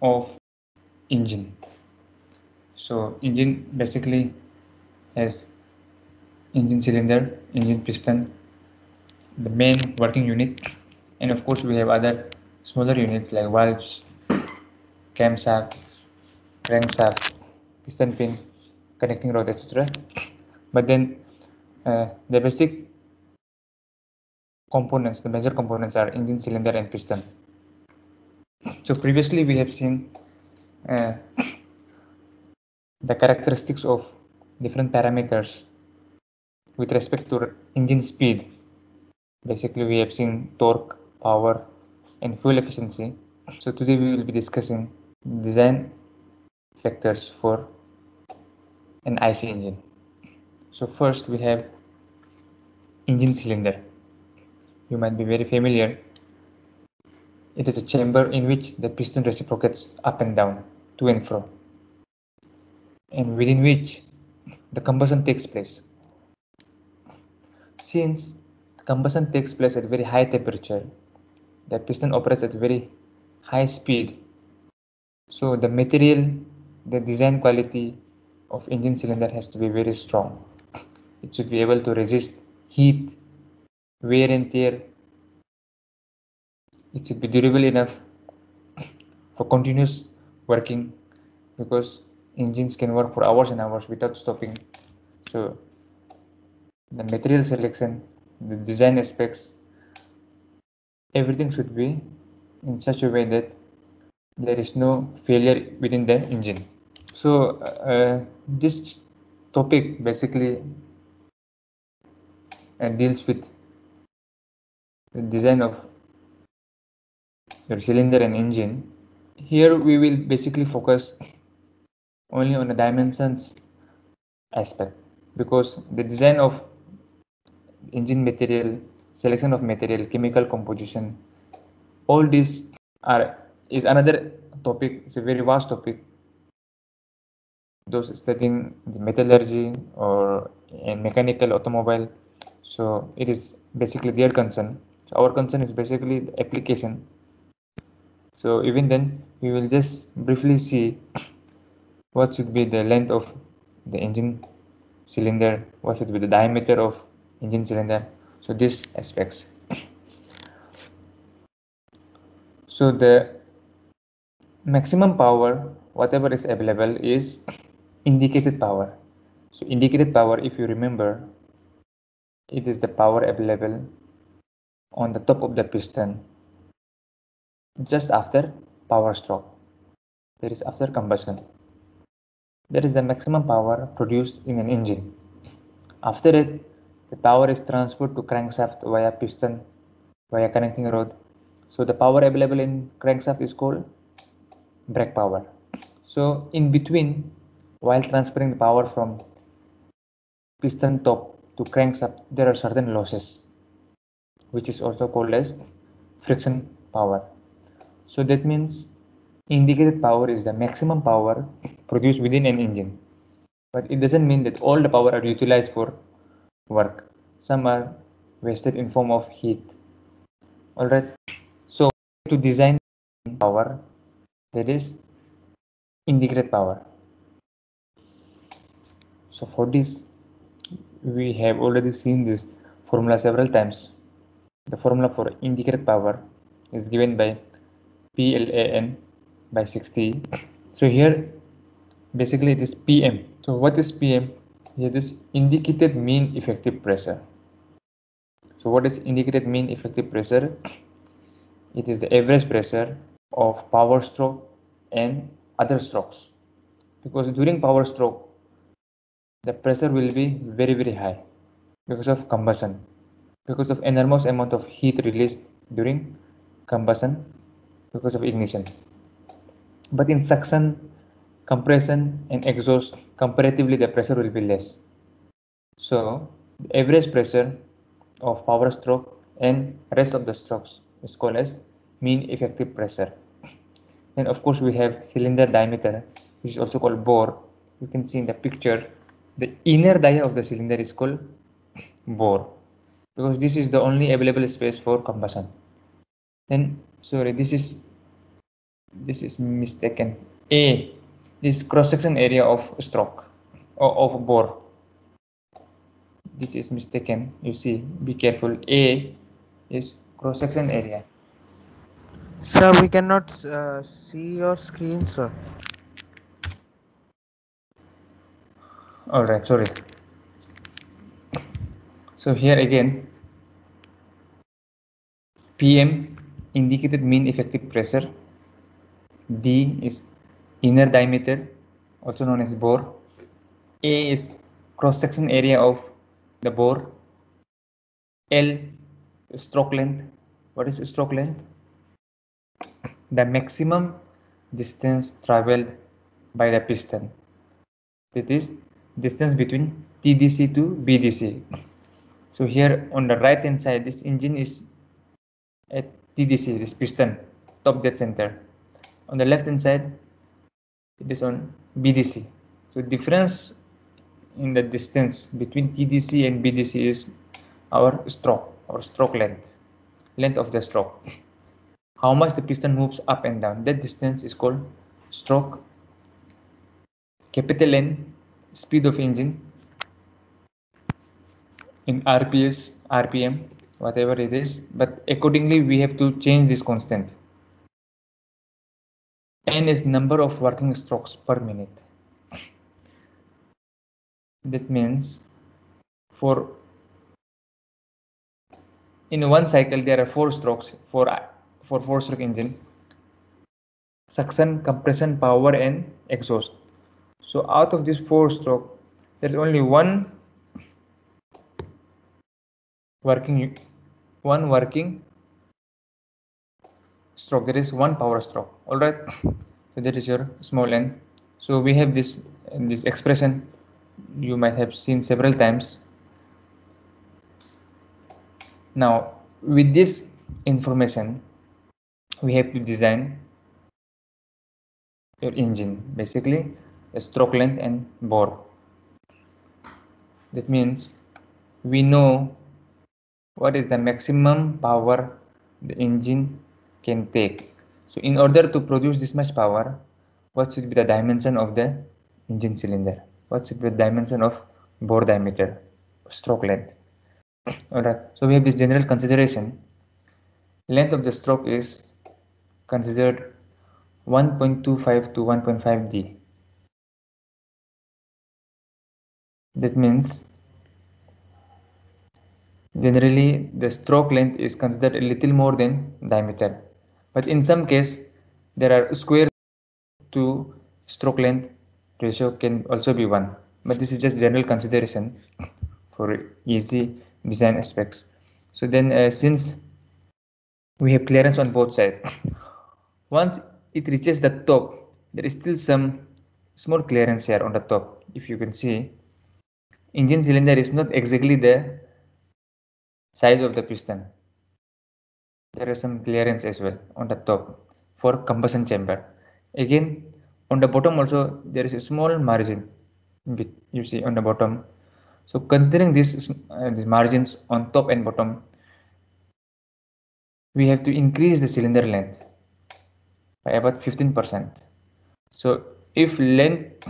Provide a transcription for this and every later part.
of engine. So engine basically has engine cylinder, engine piston, the main working unit, and of course we have other smaller units like valves, camshafts, crankshaft, piston pin, connecting rod, etc. But then the basic components, the major components are engine, cylinder, and piston. So previously we have seen the characteristics of different parameters with respect to engine speed. Basically we have seen torque, power, and fuel efficiency. So today we will be discussing design factors for an IC engine. So first we have engine cylinder. You might be very familiar. It is a chamber in which the piston reciprocates up and down, to and fro, and within which the combustion takes place. Since combustion takes place at very high temperature, the piston operates at very high speed. So the material, the design quality of engine cylinder has to be very strong. It should be able to resist heat, wear and tear. It should be durable enough for continuous working, because engines can work for hours and hours without stopping. So the material selection, the design aspects, everything should be in such a way that there is no failure within the engine. So this topic basically deals with the design of your cylinder and engine. Here we will basically focus only on the dimensions aspect, because the design of engine material, selection of material, chemical composition, all these is another topic. It's a very vast topic. Those studying the metallurgy or in mechanical automobile, so it is basically their concern. So our concern is basically the application. So even then we will just briefly see what should be the length of the engine cylinder, what should be the diameter of engine cylinder, so these aspects. So the maximum power whatever is available is indicated power. So indicated power, if you remember, it is the power available on the top of the piston just after power stroke, that is after combustion. That is the maximum power produced in an engine. After it, the power is transferred to crankshaft via piston, via connecting rod. So the power available in crankshaft is called brake power. So in between, while transferring the power from piston top to crankshaft, there are certain losses, which is also called as friction power. So that means indicated power is the maximum power produced within an engine. But it doesn't mean that all the power are utilized for work. Some are wasted in form of heat. Alright. So to design power, that is indicated power. So for this, we have already seen this formula several times. The formula for indicated power is given by PLAN by 60. So here basically it is PM. So what is PM? It is indicated mean effective pressure. So what is indicated mean effective pressure? It is the average pressure of power stroke and other strokes. Because during power stroke, the pressure will be very high because of combustion, because of enormous amount of heat released during combustion because of ignition. But in suction, compression and exhaust, comparatively the pressure will be less. So the average pressure of power stroke and rest of the strokes is called as mean effective pressure. Then of course we have cylinder diameter, which is also called bore. You can see in the picture the inner dia of the cylinder is called bore, because this is the only available space for combustion. Then sorry, this is This is mistaken. A is cross-section area of stroke or of bore. This is mistaken. You see, be careful. A is cross-section area. Sir, we cannot see your screen, sir. Alright, sorry. So here again, PM indicated mean effective pressure. D is inner diameter, also known as bore. A is cross-section area of the bore. L stroke length. What is stroke length? The maximum distance traveled by the piston. That is distance between TDC to BDC. So here on the right hand side, this engine is at TDC, this piston, top dead center. On the left hand side, it is on BDC. So difference in the distance between TDC and BDC is our stroke or stroke length of the stroke. How much the piston moves up and down, that distance is called stroke. Capital N, speed of engine in RPS, RPM, whatever it is, but accordingly we have to change this constant. N is number of working strokes per minute. That means for in one cycle there are 4 strokes for 4-stroke engine: suction, compression, power, and exhaust. So out of this 4-stroke, there is only one working stroke. There is one power stroke. All right. So that is your small n. So we have this expression you might have seen several times. Now with this information, we have to design your engine, basically the stroke length and bore. That means we know what is the maximum power the engine can take. So in order to produce this much power, what should be the dimension of the engine cylinder? What should be the dimension of bore diameter, stroke length? Alright, so we have this general consideration. Length of the stroke is considered 1.25 to 1.5 D. That means generally the stroke length is considered a little more than diameter, but in some case there are square to stroke length ratio can also be 1, but this is just general consideration for easy design aspects. So then since we have clearance on both sides, once it reaches the top, there is still some small clearance here on the top. If you can see, engine cylinder is not exactly the size of the piston. There is some clearance as well on the top for combustion chamber. Again, on the bottom also there is a small margin you see on the bottom. So considering these margins on top and bottom, we have to increase the cylinder length by about 15%. So if length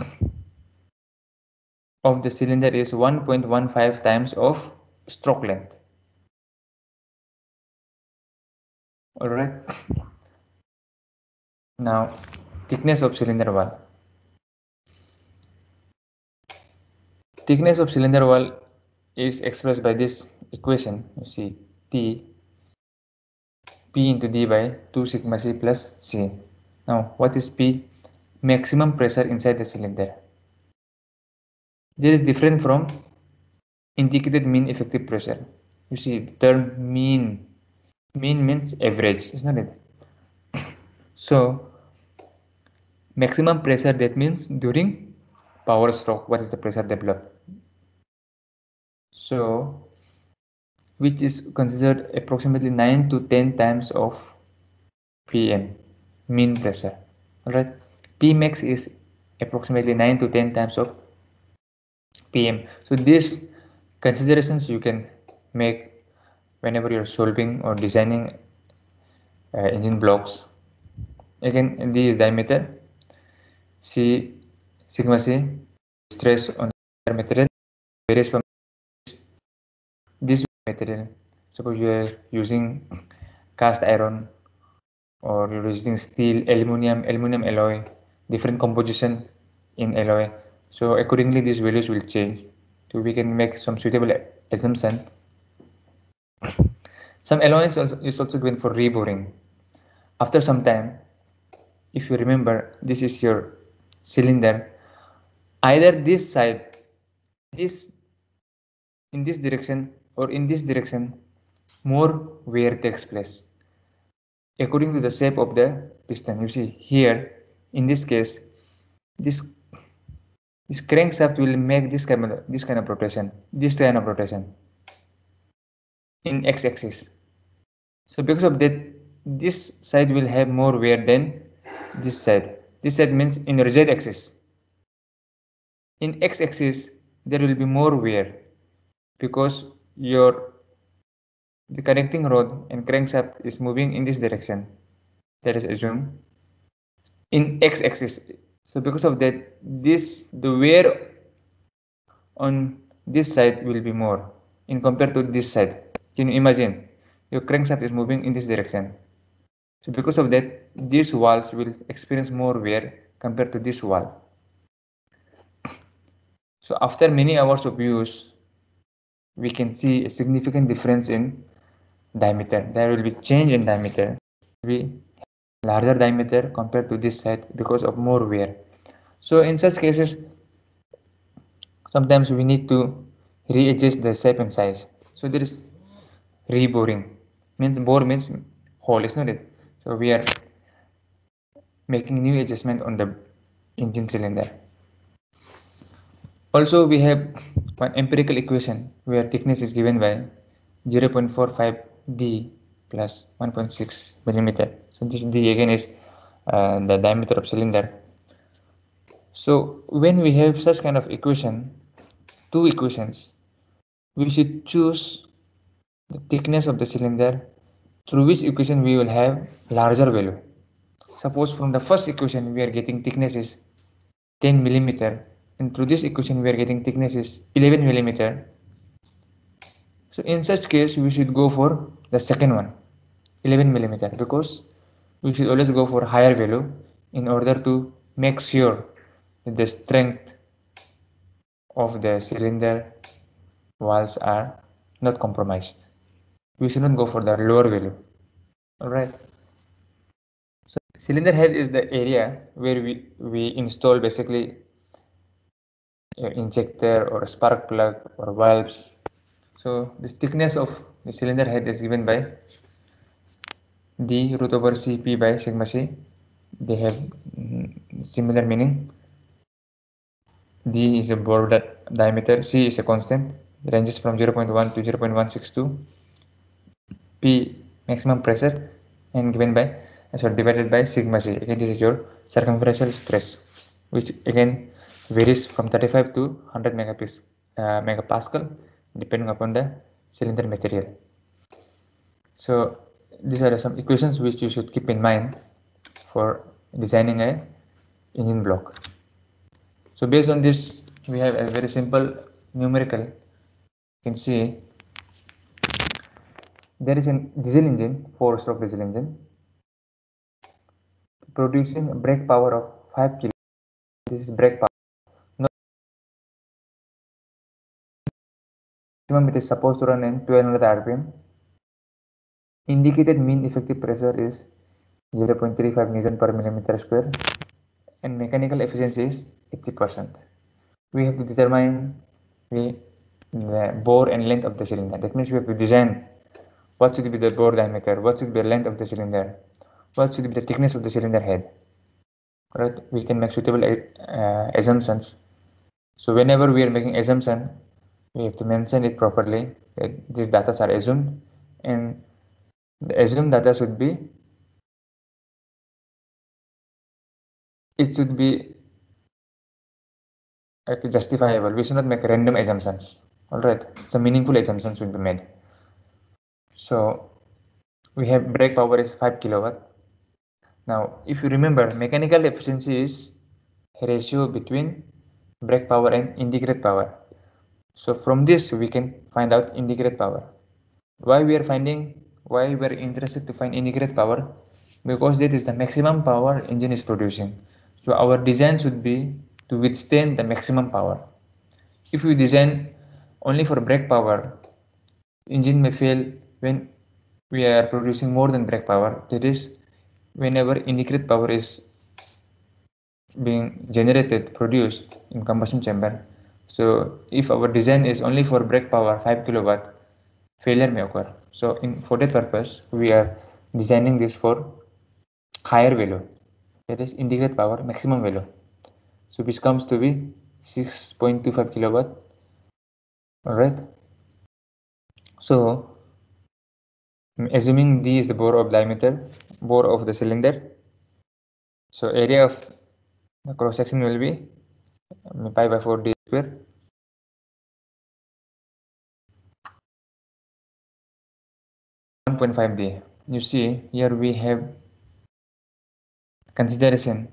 of the cylinder is 1.15 times of stroke length. Alright. Now thickness of cylinder wall. Thickness of cylinder wall is expressed by this equation. You see T P into D by 2 sigma C plus C. Now what is P? Maximum pressure inside the cylinder. This is different from indicated mean effective pressure. You see the term mean. Mean means average, isn't it? So maximum pressure, that means during power stroke, what is the pressure developed? So which is considered approximately 9 to 10 times of PM, mean pressure. Alright, Pmax is approximately 9 to 10 times of PM. So these considerations you can make whenever you're solving or designing engine blocks. Again, D is diameter, C sigma C stress on the material varies from this material. Suppose you are using cast iron, or you're using steel, aluminum alloy, different composition in alloy. So accordingly, these values will change. So we can make some suitable assumption. Some alloy is also given for reboring. After some time, if you remember, this is your cylinder. Either this side, this in this direction or in this direction, more wear takes place according to the shape of the piston. You see here, in this case, this crankshaft will make this kind of rotation in x-axis. So because of that, this side will have more wear than this side. This side means in your z-axis. In x-axis, there will be more wear because the connecting rod and crankshaft is moving in this direction. Let us assume in x-axis. So because of that, the wear on this side will be more in compared to this side. Can you imagine? Your crankshaft is moving in this direction. So because of that, these walls will experience more wear compared to this wall. So after many hours of use, we can see a significant difference in diameter. There will be change in diameter. Be larger diameter compared to this side because of more wear. So in such cases, sometimes we need to readjust the shape and size. So there is reboring. Bore means hole, is not it? So we are making new adjustment on the engine cylinder. Also, we have one empirical equation where thickness is given by 0.45 d plus 1.6 millimeter. So this d again is the diameter of cylinder. So when we have such kind of equation, two equations, we should choose the thickness of the cylinder through which equation we will have larger value. Suppose from the first equation we are getting thickness is 10 millimeter, and through this equation we are getting thickness is 11 millimeter. So in such case we should go for the second one, 11 millimeter, because we should always go for higher value in order to make sure that the strength of the cylinder walls are not compromised. We should not go for the lower value. Alright. So cylinder head is the area where we install basically injector or spark plug or valves. So this thickness of the cylinder head is given by d root over cp by sigma c. They have similar meaning. D is a bore diameter, c is a constant, ranges from 0.1 to 0.162. P maximum pressure, and given by divided by sigma c. Again, this is your circumferential stress, which again varies from 35 to 100 megapascal depending upon the cylinder material. So these are some equations which you should keep in mind for designing a engine block. So based on this, we have a very simple numerical. You can see there is a diesel engine, 4-stroke diesel engine, producing a brake power of 5 kilo. This is brake power. Maximum it is supposed to run in 1200 rpm. Indicated mean effective pressure is 0.35 Newton per millimeter square, and mechanical efficiency is 80%. We have to determine the bore and length of the cylinder. That means we have to design what should be the bore diameter, what should be the length of the cylinder, what should be the thickness of the cylinder head. Right? We can make suitable assumptions. So whenever we are making assumption, we have to mention it properly that these data are assumed, and the assumed data should be justifiable. We should not make random assumptions. All right, so meaningful assumptions should be made. So we have brake power is 5 kilowatt. Now, if you remember, mechanical efficiency is a ratio between brake power and indicated power. So from this, we can find out indicated power. Why we are interested to find indicated power? Because that is the maximum power engine is producing. So our design should be to withstand the maximum power. If we design only for brake power, engine may fail when we are producing more than brake power. That is, whenever indicated power is being produced in combustion chamber. So if our design is only for brake power 5 kilowatt, failure may occur. So for that purpose, we are designing this for higher value, that is indicated power maximum value. So which comes to be 6.25 kilowatt. Alright. So assuming D is the bore of the cylinder. So area of the cross section will be pi by 4 d square. D. You see here we have consideration.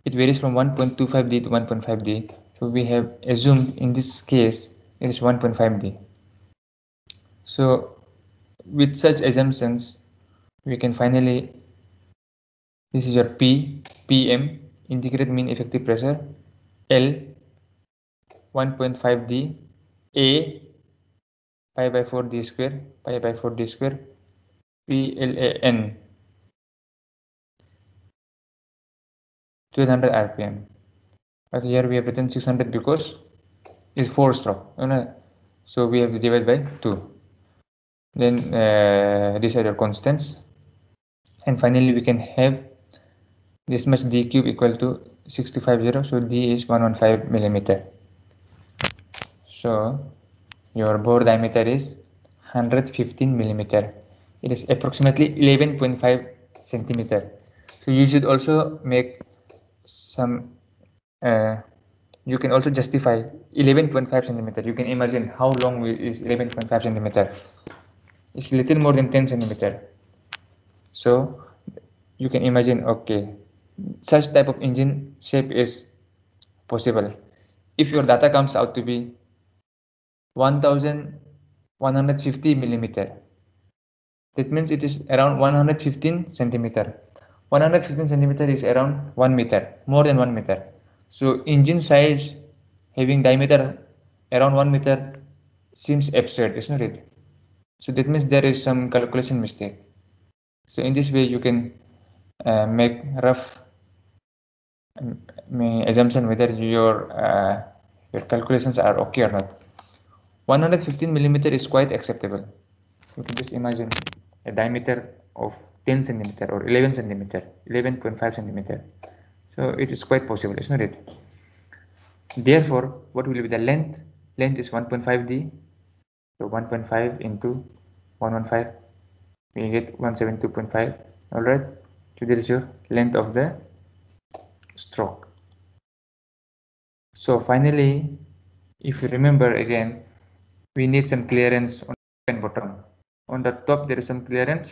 It varies from 1.25D to 1.5D. So we have assumed in this case it is 1.5D. So with such assumptions, we can finally, this is your PM, integrated mean effective pressure, L 1.5D, A pi by 4D square, PLAN 1200 RPM. But here we have written 600 because it's 4-stroke. So we have to divide by 2. Then these are your constants. And finally we can have this much D cube equal to 650. So D is 115 millimeter. So your bore diameter is 115 millimeter. It is approximately 11.5 centimeter. So you should also make some you can also justify 11.5 centimeter. You can imagine how long is 11.5 centimeter. It's little more than 10 centimeter. So you can imagine, okay, such type of engine shape is possible. If your data comes out to be 1150 millimeter, that means it is around 115 centimeter. 115 centimeter is around 1 meter, more than 1 meter. So engine size having diameter around 1 meter seems absurd, isn't it? So that means there is some calculation mistake. So in this way you can make rough assumption whether your calculations are okay or not. 115 millimeter is quite acceptable. You can just imagine a diameter of 10 centimeter or 11 centimeter, 11.5 centimeter. So it is quite possible, isn't it? Therefore, what will be the length? Length is 1.5D. So 1.5 into 115, we get 172.5. Alright. So this is your length of the stroke. So finally, if you remember again, we need some clearance on the top and bottom. On the top there is some clearance,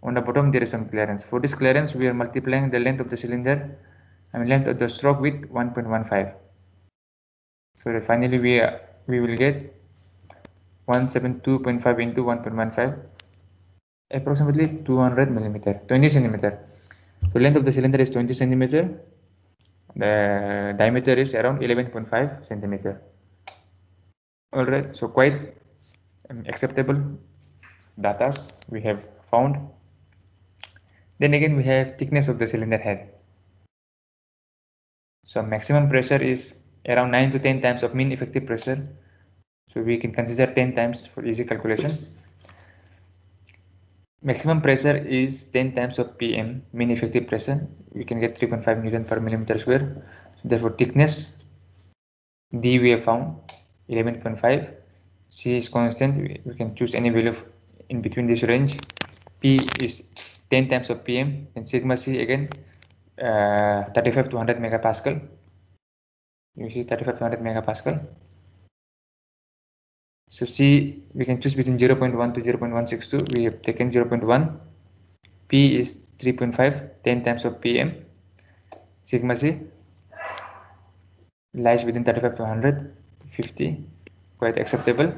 on the bottom there is some clearance. For this clearance we are multiplying the length of the cylinder and length of the stroke with 1.15. So finally we will get 172.5 into 1.15, approximately 200 millimeter, 20 centimeter. The length of the cylinder is 20 centimeter. The diameter is around 11.5 centimeter. Alright, so quite acceptable data we have found. Then again we have thickness of the cylinder head. So maximum pressure is around 9 to 10 times of mean effective pressure. So we can consider 10 times for easy calculation. Maximum pressure is 10 times of PM, mean effective pressure. We can get 3.5 Newton per millimeter square. So therefore thickness, D we have found 11.5. C is constant. We can choose any value in between this range. P is 10 times of PM, and sigma C again 35 to 100 megapascal. You see 35 to 100 megapascal. So C we can choose between 0.1 to 0.162. We have taken 0.1. P is 3.5, 10 times of PM. Sigma C lies within 35 to 100, 50, quite acceptable.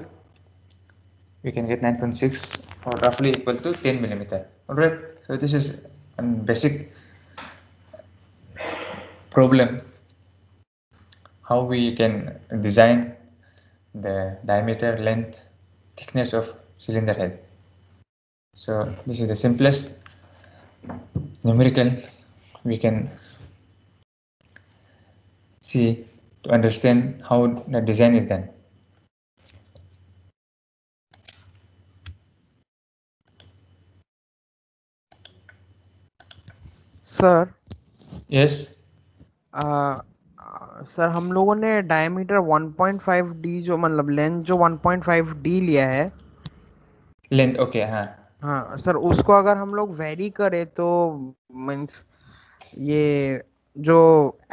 We can get 9.6 or roughly equal to 10 millimeter. Alright, so this is a basic problem how we can design the diameter, length, thickness of cylinder head. So this is the simplest numerical we can see to understand how the design is done. Sir Yes, sir हम लोगों ने diameter 1.5D जो मतलब length जो 1.5D लिया है length okay, हाँ. हाँ सर उसको अगर हम लोग वेरी करें तो मीन्स ये जो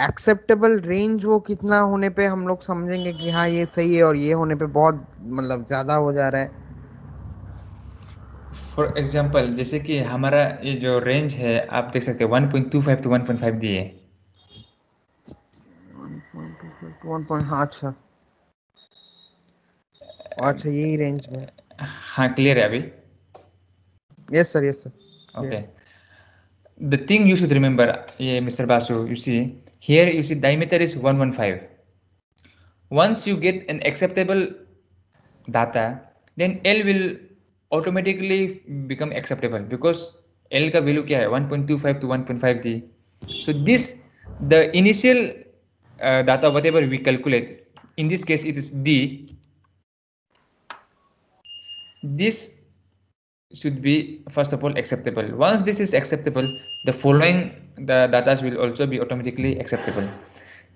एक्सेप्टेबल रेंज वो कितना होने पे हम लोग समझेंगे कि हाँ ये सही है और ये होने पे बहुत मतलब ज्यादा हो जा रहा है. फॉर एग्जाम्पल जैसे कि हमारा ये जो रेंज है आप देख सकते हैं 1.25 to 1.5 दी है. 1.5 हाँ अच्छा अच्छा यही रेंज में. हाँ क्लियर है अभी. Yes sir yes sir. Okay. The thing you should remember, yeah, Mr. Basu, you see, here you see diameter is 115. Once you get an acceptable data, then L will automatically become acceptable because L का value क्या है 1.25 to 1.5 the. So this, the initial data whatever we calculate, in this case it is D. This should be first of all acceptable. Once this is acceptable, the following the data will also be automatically acceptable.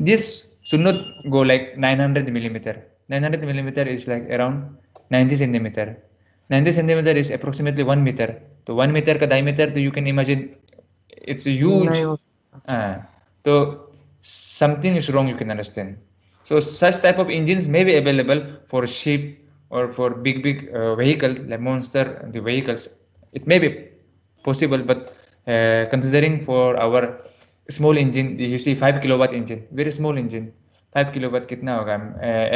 This should not go like 900 millimeter. 900 millimeter is like around 90 centimeter. 90 centimeter is approximately 1 meter. So 1 meter का diameter, तो you can imagine it's a नहीं huge. हो. So something is wrong, you can understand. So such type of engines may be available for ship or for big vehicles like monster the vehicles. It may be possible, but considering for our small engine, you see 5 kilowatt engine, very small engine. 5 kilowatt कितना होगा?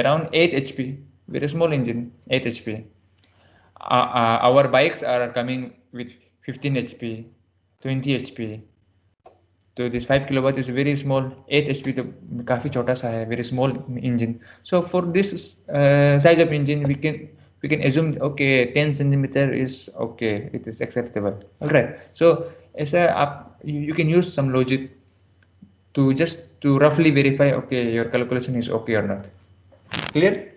Around 8 HP, very small engine, 8 HP. Our bikes are coming with 15 HP, 20 HP. तो this 5 kilowatt is very small. 8 HP तो काफी छोटा सा है, very small engine. So for this size of engine, we can assume okay 10 centimeter is okay, it is acceptable. All right. So ऐसा आप you can use some logic to just to roughly verify okay your calculation is okay or not. Clear?